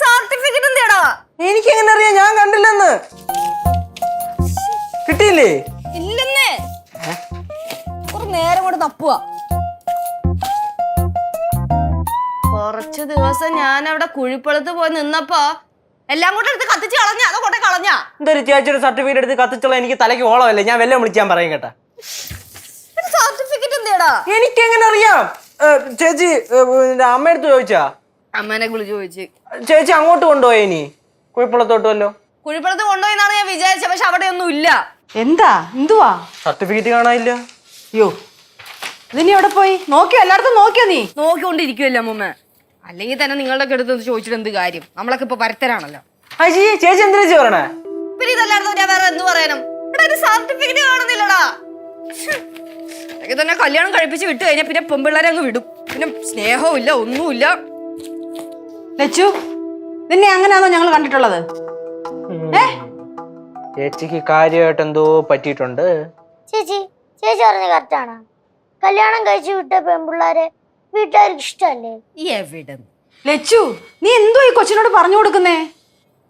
Certificate എന്തിടാ? എനിക്ക് എങ്ങനെ അറിയാം? ഞാൻ കണ്ടില്ലെന്ന്. കിട്ടിയില്ലേ? ഇല്ലെന്നേ. ഒരു നേരം കൊണ്ട് തപ്പുക. കുറച്ചു ദിവസം ഞാൻ അവിടെ കുഴിപ്പളത്ത് പോയി നിന്നപ്പോ എല്ലാം കൂടെ എടുത്ത് കത്തിച്ച് കളഞ്ഞ. അതോ കൊണ്ടേ കളഞ്ഞ? എന്തൊരു ചേച്ചിയുടെ സർട്ടിഫിക്കറ്റ് എടുത്ത് കത്തിച്ചുള്ള എനിക്ക് തലയ്ക്ക് ഓളമല്ലേ. ഞാൻ വെല്ലം വിളിക്കാൻ പറയും കേട്ടാ. സർട്ടിഫിക്കറ്റ് എന്തിടാ? എനിക്ക് എങ്ങനെ അറിയാം? ചേച്ചി അമ്മയടുത്ത് ചോദിച്ചാ? അമ്മേനെ വിളിച്ചു ചോദിച്ചു. ചേച്ചി അങ്ങോട്ട് കൊണ്ടുപോയി. ഇനി കുഴിപ്പുളത്തോട്ടുമല്ലോ. കുഴിപ്പളത്ത് കൊണ്ടുപോയിന്നാണ് ഞാൻ വിചാരിച്ചത്. പക്ഷെ അവിടെ ഒന്നും ഇല്ല. എന്തുവാ സർട്ടിഫിക്കറ്റ് കാണാനില്ല. അയ്യോ, ഇതിനി എവിടെ പോയി? നോക്കിയോ? എല്ലായിടത്തും നോക്കിയോ? നീ നോക്കിക്കൊണ്ടിരിക്കുവല്ലോ അമ്മൂമ്മ. അല്ലെങ്കിൽ തന്നെ നിങ്ങളുടെ ഒക്കെ അടുത്ത് ചോദിച്ചിട്ട് എന്ത് കാര്യം? നമ്മളൊക്കെ ഇപ്പൊ പരത്തരാണല്ലോ. ചേച്ചി എന്തിനാ ചേച്ചി പറയണേ? പിന്നെ ഇതല്ലായിരുന്നു ഞാൻ വേറെ എന്ത് പറയാനും. ഇവിടെ ഒരു സർട്ടിഫിക്കറ്റ് കാണുന്നില്ലടാ. അല്ലെങ്കിൽ തന്നെ കല്യാണം കഴിപ്പിച്ച് വിട്ടു കഴിഞ്ഞാൽ പിന്നെ പെമ്പിള്ളേരെ അങ്ങ് വിടും. പിന്നെ സ്നേഹവും ഇല്ല, ഒന്നുമില്ല. ലച്ചു, നിന്നെ അങ്ങനെയാണോ ഞങ്ങൾ കണ്ടിട്ടുള്ളത്? ചേച്ചിക്ക് കാര്യമായിട്ട് എന്തോ പറ്റിയിട്ടുണ്ട്. ചേച്ചി പറഞ്ഞ കറക്റ്റാണ്. കല്യാണം കഴിച്ചു വിട്ട പെൺപിള്ളാരെ വീട്ടുകാർക്ക് ഇഷ്ടമല്ലേ? എവിടെ ലച്ചു, നീ എന്തോ ഈ കൊച്ചിനോട് പറഞ്ഞു കൊടുക്കുന്നേ?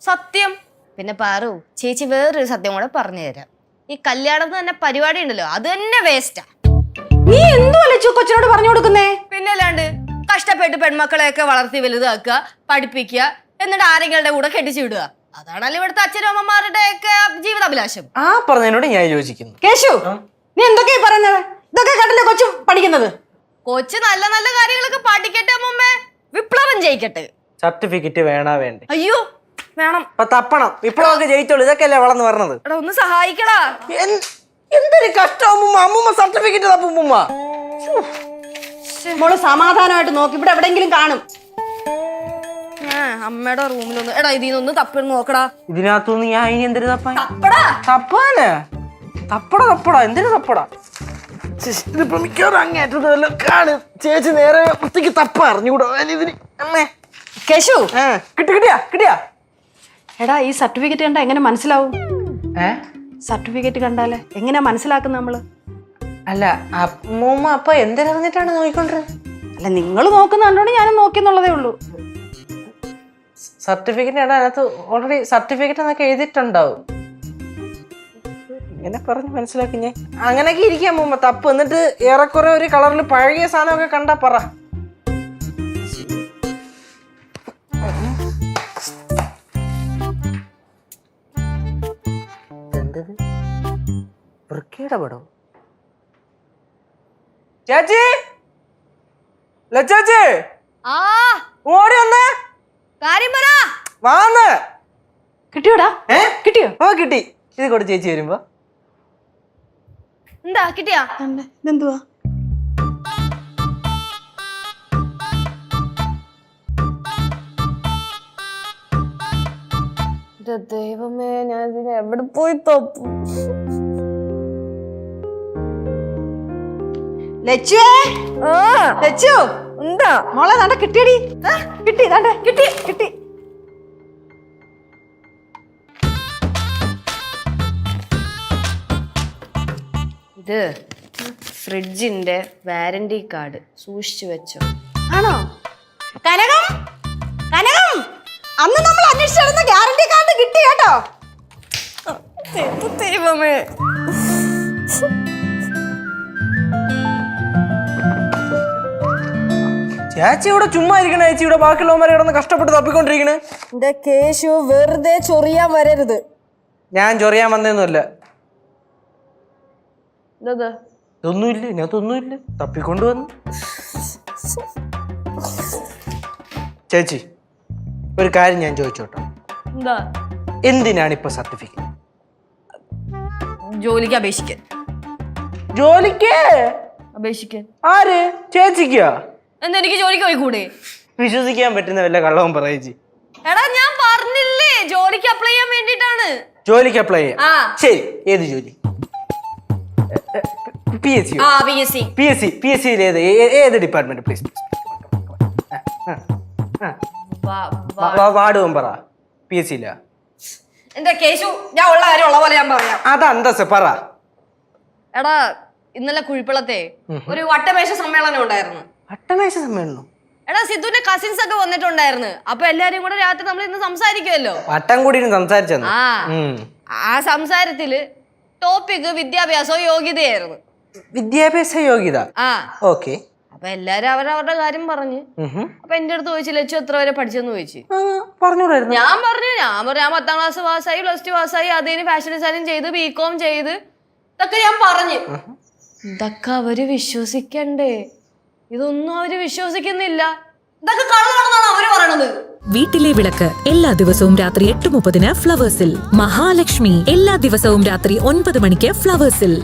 സത്യം. പിന്നെ പാറു ചേച്ചി വേറൊരു സത്യം കൂടെ പറഞ്ഞു തരാം. ഈ കല്യാണത്തിന് തന്നെ പരിപാടി ഉണ്ടല്ലോ, അത് തന്നെ വേസ്റ്റാ. നീ എന്തോ ലച്ചു കൊച്ചിനോട് പറഞ്ഞു കൊടുക്കുന്നേ? പിന്നെ അല്ലാണ്ട് കഷ്ടപ്പെട്ട് പെൺമക്കളെയൊക്കെ വളർത്തി വലുതാക്കുക, പഠിപ്പിക്കുക, എന്നിട്ട് ആരെങ്ങളുടെ കൂടെ കെട്ടിച്ചു വിടുക. അതാണല്ലോ ഇവിടുത്തെ അച്ഛനും അമ്മമാരുടെ ഒക്കെ ജീവിതാഭിലാഷം. ആ പറഞ്ഞതിനോട് ഞാൻ യോജിക്കുന്നു. കേശു, നീ എന്തൊക്കെയാ പറയുന്നത്? ഇതൊക്കെ കണ്ടല്ലേ കൊച്ചു പഠിക്കുന്നത്? കൊച്ചു നല്ല നല്ല കാര്യങ്ങളൊക്കെ പഠിക്കട്ടെ അമ്മൂമ്മേ. വിപ്ലവം ജയിക്കട്ടെ. സർട്ടിഫിക്കറ്റ് വേണ വേണ്ടേ? അയ്യോ വേണം. തപ്പണം. വിപ്ലവമൊക്കെ ജയിച്ചോളൂ. ഇതൊക്കെ അല്ലേ വളർന്നു പറഞ്ഞത്. എടാ ഒന്ന് സഹായിക്കടാ. എന്തൊരു കഷ്ടം അമ്മൂമ്മ. അമ്മൂമ്മ സർട്ടിഫിക്കറ്റ് തപ്പുമ്മ. മോള് സമാധാനമായിട്ട് നോക്കി. ഇവിടെ എവിടെങ്കിലും കാണും. അമ്മയുടെ റൂമിലൊന്ന് എടാ ഇതിനൊന്ന് തപ്പി നോക്കടാ. ഇതിനകത്തുനിന്ന് ഞാൻ ഇനി എന്തൊരു തപ്പാൻ? തപ്പടാ. തപ്പടാ എന്തിനു തപ്പടാ? ഇതിപ്പോ മിക്കവാറും അങ്ങേറ്റതല്ലോ കാണും. ചേച്ചി നേരെ വൃത്തിക്ക് തപ്പ അറിഞ്ഞുകൂടാ ഇതിന്. അമ്മേ കേശു, കിട്ടിയാ? എടാ ഈ സർട്ടിഫിക്കറ്റ് കണ്ടാ എങ്ങനെ മനസ്സിലാവും? സർട്ടിഫിക്കറ്റ് കണ്ടാലേ എങ്ങനെയാ മനസ്സിലാക്കുന്നത് നമ്മള്? അല്ല അമ്മൂമ്മ അപ്പൊ എന്തിനറിഞ്ഞിട്ടാണ് നോക്കിക്കൊണ്ടിരുന്നത്? അല്ല, നിങ്ങൾ നോക്കുന്ന കണ്ടോണ്ട് ഞാനും നോക്കിയെന്നുള്ളതേ ഉള്ളൂ. സർട്ടിഫിക്കറ്റ് അതിനകത്ത് ഓൾറെഡി സർട്ടിഫിക്കറ്റ് എന്നൊക്കെ എഴുതിയിട്ടുണ്ടാവും. ഇങ്ങനെ പറഞ്ഞ് മനസ്സിലാക്കി ഞാൻ. അങ്ങനെയൊക്കെ ഇരിക്കാം അമ്മൂമ്മ. തപ്പ്. എന്നിട്ട് ഏറെക്കുറെ ഒരു കളറിൽ പഴകിയ സാധനമൊക്കെ കണ്ടാ പറ. എന്തത്? വൃക്കയുടെ പടം? ചേച്ചി ലച്ചേച്ചി ഓടി വന്നേ. കാര്യം പറ. വാന്ന്. കിട്ടിയോടാ? കിട്ടിയോ? ഓ കിട്ടി. ഇത് കൂടെ ചേച്ചി വരുമ്പോ. എന്താ കിട്ടിയാ? ഇതെന്തുവാ? ദൈവമേ, ഞാൻ ഇതിനെ എവിടെ പോയി തപ്പു? ലച്ചു, എന്താ മോളെ ദാണ്ട കിട്ടിയടി. കിട്ടി. ഇത് ഫ്രിഡ്ജിന്റെ വാറന്റി കാർഡ് സൂക്ഷിച്ചു വെച്ചോ. ആണോ? കനകം, അന്ന് നമ്മൾ അന്വേഷിച്ചിരുന്ന ഗ്യാരണ്ടി കാർഡ് കിട്ടി കേട്ടോ. ദൈവമേ, ചേച്ചി ഇവിടെ ചുമ്മാ ഇരിക്കണ. ചേച്ചി ഇവിടെ ബാക്കിയുള്ളവന്മാരെ കിടന്ന് കഷ്ടപ്പെട്ട് തപ്പിക്കൊണ്ടിരിക്കണ്. എന്റെ കേശു വെറുതെ ചൊറിയാൻ വരരുത്. ഞാൻ ചൊറിയാൻ വന്നതൊന്നുമല്ല. ഇതൊന്നുമില്ല, ഇതിനകത്തൊന്നുമില്ല. തപ്പിക്കൊണ്ടുവന്നു. ചേച്ചി ഒരു കാര്യം ഞാൻ ചോദിച്ചോട്ടെ? എന്താ? എന്തിനാണ് ഇപ്പൊ സർട്ടിഫിക്കറ്റ്? ജോലിക്ക് അപേക്ഷിക്കാൻ. ആര്? ചേച്ചിക്കാ? എന്താ എനിക്ക് ജോലിക്ക് പോയിക്കൂടെ? വിശ്വസിക്കാൻ പറ്റുന്ന വല്ല കള്ളവും പറയേച്ചി. എടാ ഞാൻ പറഞ്ഞില്ലേ ജോലിക്ക് അപ്ലൈ ചെയ്യാൻ വേണ്ടിട്ടാണ്. ജോലിക്ക് അപ്ലൈ ചെയ്യാം? ശരി. ഏത് ജോലി? PSC ഏത് ഡിപ്പാർട്ട്മെന്റ്? പ്ലീസ് വാർഡ് മെമ്പറ? PSC ഇല്ല. എന്റെ കേശു, ഞാൻ ഉള്ള കാര്യം ഉള്ള പോലെ ഞാൻ പറയാം. അതെന്താ പറ. എടാ ഇന്നലെ കുഴിപ്പള്ളത്തെ ഒരു വട്ടമേശ സമ്മേളനം ഉണ്ടായിരുന്നു. വട്ടമേശ സമ്മേളനം? എടാ സിദ്ധുവിന്റെ കസിൻസ് ഒക്കെ വന്നിട്ടുണ്ടായിരുന്നു. അപ്പൊ എല്ലാരും കൂടെ രാത്രി നമ്മൾ ഇന്ന് സംസാരിക്കുമല്ലോ. വട്ടം കൂടി സംസാരിച്ചു. ആ സംസാരത്തില് ടോപ്പിക് വിദ്യാഭ്യാസവും യോഗ്യതയായിരുന്നു. വിദ്യാഭ്യാസ യോഗ്യത. ഓക്കെ. അപ്പൊ എല്ലാരും അവരവരുടെ കാര്യം പറഞ്ഞു. അപ്പൊ എന്റെ അടുത്ത് ചോദിച്ചു ലച്ചു എത്ര വരെ പഠിച്ചെന്ന് ചോദിച്ചു. പറഞ്ഞൂടായിരുന്നു. ഞാൻ പറഞ്ഞു ഞാൻ 10ാം ക്ലാസ് പാസ്സായി, +2 പാസ്സായി, അതിന് ഫാഷൻ ഡിസൈനിങ് ചെയ്ത് BCom ചെയ്ത് ഇതൊക്കെ ഞാൻ പറഞ്ഞു. ഇതൊക്കെ അവര് വിശ്വസിക്കണ്ടേ? ഇതൊന്നും അവര് വിശ്വസിക്കുന്നില്ല. ഇതൊക്കെ കള്ളമാണെന്നാണ് അവര് പറയണത്. വീട്ടിലെ വിളക്ക് എല്ലാ ദിവസവും രാത്രി 8:30 ഫ്ലവേഴ്സിൽ. മഹാലക്ഷ്മി എല്ലാ ദിവസവും രാത്രി 9 മണിക്ക് ഫ്ലവേഴ്സിൽ.